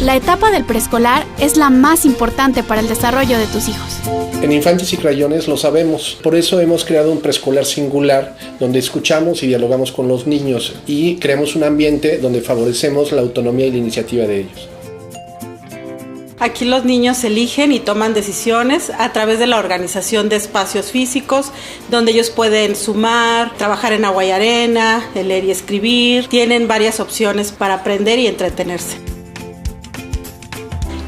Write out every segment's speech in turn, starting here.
La etapa del preescolar es la más importante para el desarrollo de tus hijos. En Infantes y Crayones lo sabemos, por eso hemos creado un preescolar singular donde escuchamos y dialogamos con los niños y creamos un ambiente donde favorecemos la autonomía y la iniciativa de ellos. Aquí los niños eligen y toman decisiones a través de la organización de espacios físicos donde ellos pueden sumar, trabajar en agua y arena, leer y escribir. Tienen varias opciones para aprender y entretenerse.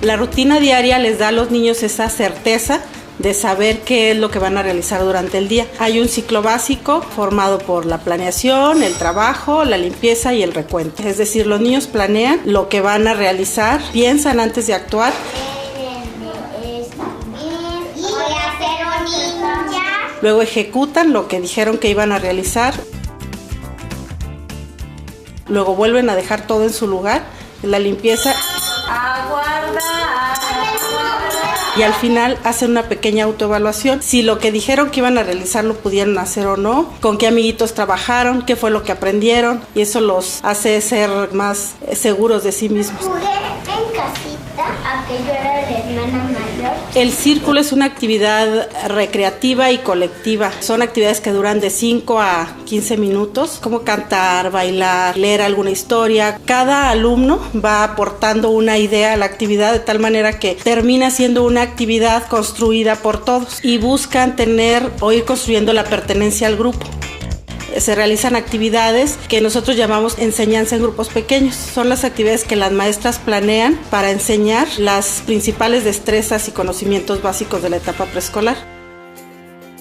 La rutina diaria les da a los niños esa certeza de saber qué es lo que van a realizar durante el día. Hay un ciclo básico formado por la planeación, el trabajo, la limpieza y el recuento. Es decir, los niños planean lo que van a realizar, piensan antes de actuar. Luego ejecutan lo que dijeron que iban a realizar. Luego vuelven a dejar todo en su lugar, la limpieza. Y al final hacen una pequeña autoevaluación, si lo que dijeron que iban a realizar lo pudieron hacer o no, con qué amiguitos trabajaron, qué fue lo que aprendieron, y eso los hace ser más seguros de sí mismos. Jugué en casita, aunque yo era la hermana mayor. El círculo es una actividad recreativa y colectiva. Son actividades que duran de 5 a 15 minutos, como cantar, bailar, leer alguna historia. Cada alumno va aportando una idea a la actividad de tal manera que termina siendo una actividad construida por todos y buscan tener o ir construyendo la pertenencia al grupo. Se realizan actividades que nosotros llamamos enseñanza en grupos pequeños. Son las actividades que las maestras planean para enseñar las principales destrezas y conocimientos básicos de la etapa preescolar.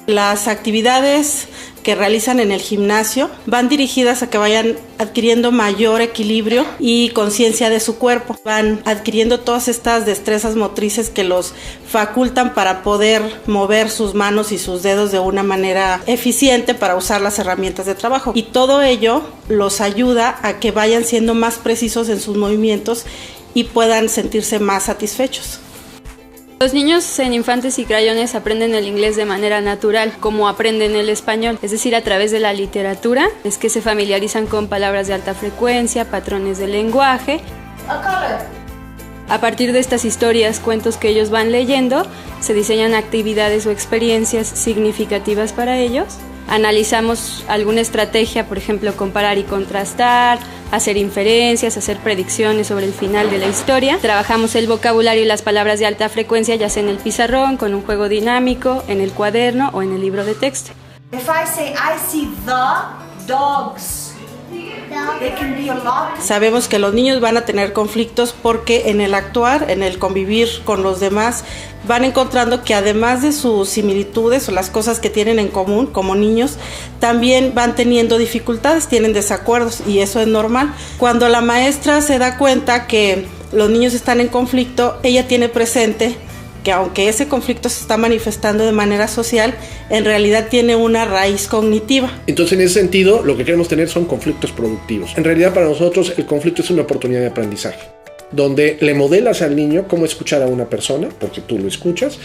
Las actividades que realizan en el gimnasio van dirigidas a que vayan adquiriendo mayor equilibrio y conciencia de su cuerpo. Van adquiriendo todas estas destrezas motrices que los facultan para poder mover sus manos y sus dedos de una manera eficiente para usar las herramientas de trabajo. Y todo ello los ayuda a que vayan siendo más precisos en sus movimientos y puedan sentirse más satisfechos. Los niños en Infantes y Crayones aprenden el inglés de manera natural, como aprenden el español, es decir, a través de la literatura, es que se familiarizan con palabras de alta frecuencia, patrones de lenguaje. A partir de estas historias, cuentos que ellos van leyendo, se diseñan actividades o experiencias significativas para ellos. Analizamos alguna estrategia, por ejemplo, comparar y contrastar, hacer inferencias, hacer predicciones sobre el final de la historia. Trabajamos el vocabulario y las palabras de alta frecuencia, ya sea en el pizarrón, con un juego dinámico, en el cuaderno o en el libro de texto. If I say I see the dogs, they can be a lot. Sabemos que los niños van a tener conflictos porque en el actuar, en el convivir con los demás, van encontrando que además de sus similitudes o las cosas que tienen en común como niños, también van teniendo dificultades, tienen desacuerdos y eso es normal. Cuando la maestra se da cuenta que los niños están en conflicto, ella tiene presente que aunque ese conflicto se está manifestando de manera social, en realidad tiene una raíz cognitiva. Entonces, en ese sentido, lo que queremos tener son conflictos productivos. En realidad, para nosotros, el conflicto es una oportunidad de aprendizaje, donde le modelas al niño cómo escuchar a una persona, porque tú lo escuchas,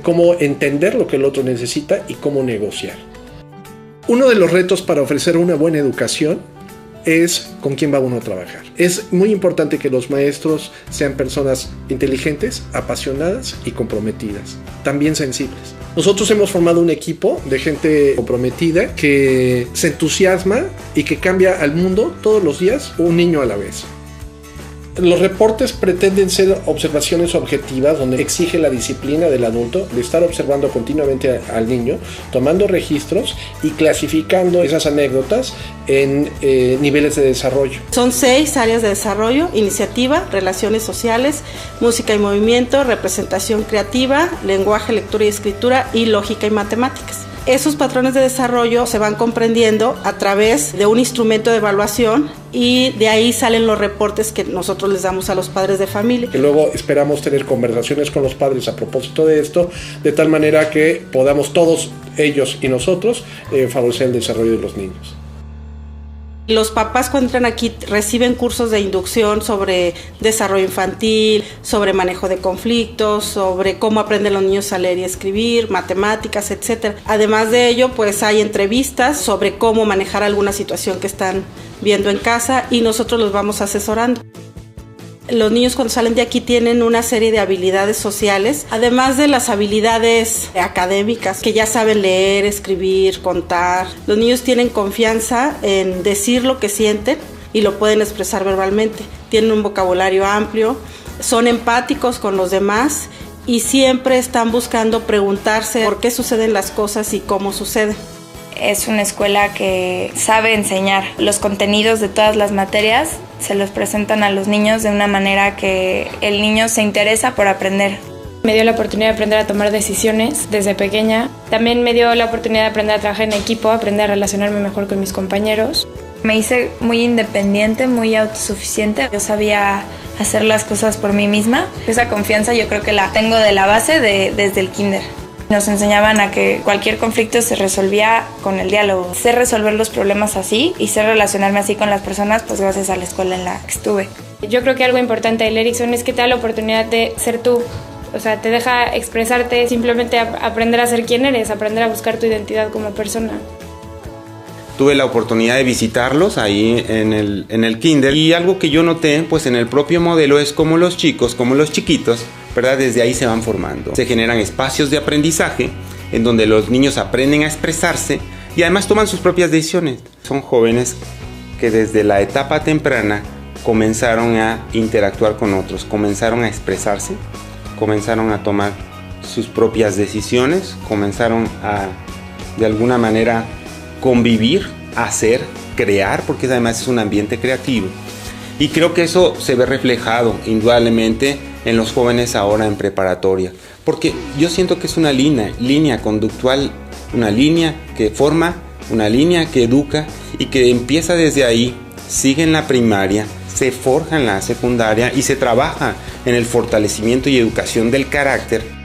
cómo entender lo que el otro necesita y cómo negociar. Uno de los retos para ofrecer una buena educación es con quién va uno a trabajar. Es muy importante que los maestros sean personas inteligentes, apasionadas y comprometidas, también sensibles. Nosotros hemos formado un equipo de gente comprometida que se entusiasma y que cambia al mundo todos los días, un niño a la vez. Los reportes pretenden ser observaciones objetivas donde exige la disciplina del adulto de estar observando continuamente al niño, tomando registros y clasificando esas anécdotas en niveles de desarrollo. Son 6 áreas de desarrollo: iniciativa, relaciones sociales, música y movimiento, representación creativa, lenguaje, lectura y escritura y lógica y matemáticas. Esos patrones de desarrollo se van comprendiendo a través de un instrumento de evaluación y de ahí salen los reportes que nosotros les damos a los padres de familia. Y luego esperamos tener conversaciones con los padres a propósito de esto, de tal manera que podamos todos, ellos y nosotros, favorecer el desarrollo de los niños. Los papás cuando entran aquí reciben cursos de inducción sobre desarrollo infantil, sobre manejo de conflictos, sobre cómo aprenden los niños a leer y escribir, matemáticas, etc. Además de ello, pues hay entrevistas sobre cómo manejar alguna situación que están viendo en casa y nosotros los vamos asesorando. Los niños cuando salen de aquí tienen una serie de habilidades sociales, además de las habilidades académicas, que ya saben leer, escribir, contar. Los niños tienen confianza en decir lo que sienten y lo pueden expresar verbalmente. Tienen un vocabulario amplio, son empáticos con los demás y siempre están buscando preguntarse por qué suceden las cosas y cómo suceden. Es una escuela que sabe enseñar. Los contenidos de todas las materias se los presentan a los niños de una manera que el niño se interesa por aprender. Me dio la oportunidad de aprender a tomar decisiones desde pequeña. También me dio la oportunidad de aprender a trabajar en equipo, aprender a relacionarme mejor con mis compañeros. Me hice muy independiente, muy autosuficiente. Yo sabía hacer las cosas por mí misma. Esa confianza yo creo que la tengo de la base desde el kinder. Nos enseñaban a que cualquier conflicto se resolvía con el diálogo. Sé resolver los problemas así y sé relacionarme así con las personas, pues gracias a la escuela en la que estuve. Yo creo que algo importante del Erickson es que te da la oportunidad de ser tú. O sea, te deja expresarte, simplemente aprender a ser quien eres, aprender a buscar tu identidad como persona. Tuve la oportunidad de visitarlos ahí en el kinder y algo que yo noté pues en el propio modelo es como los chicos, como los chiquitos, ¿verdad? Desde ahí se van formando. Se generan espacios de aprendizaje en donde los niños aprenden a expresarse y además toman sus propias decisiones. Son jóvenes que desde la etapa temprana comenzaron a interactuar con otros, comenzaron a expresarse, comenzaron a tomar sus propias decisiones, comenzaron a de alguna manera convivir, hacer, crear, porque además es un ambiente creativo. Y creo que eso se ve reflejado indudablemente en los jóvenes ahora en preparatoria, porque yo siento que es una línea conductual, una línea que forma, una línea que educa y que empieza desde ahí, sigue en la primaria, se forja en la secundaria y se trabaja en el fortalecimiento y educación del carácter.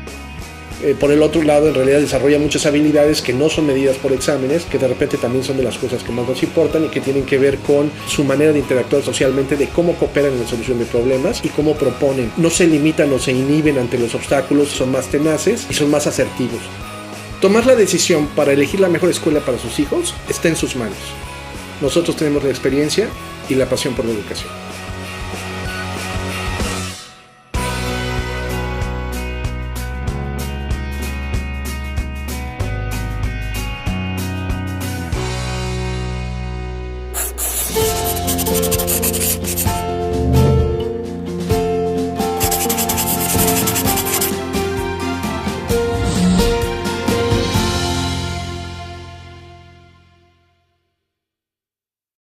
Por el otro lado, en realidad desarrolla muchas habilidades que no son medidas por exámenes, que de repente también son de las cosas que más nos importan y que tienen que ver con su manera de interactuar socialmente, de cómo cooperan en la solución de problemas y cómo proponen. No se limitan o se inhiben ante los obstáculos, son más tenaces y son más asertivos. Tomar la decisión para elegir la mejor escuela para sus hijos está en sus manos. Nosotros tenemos la experiencia y la pasión por la educación.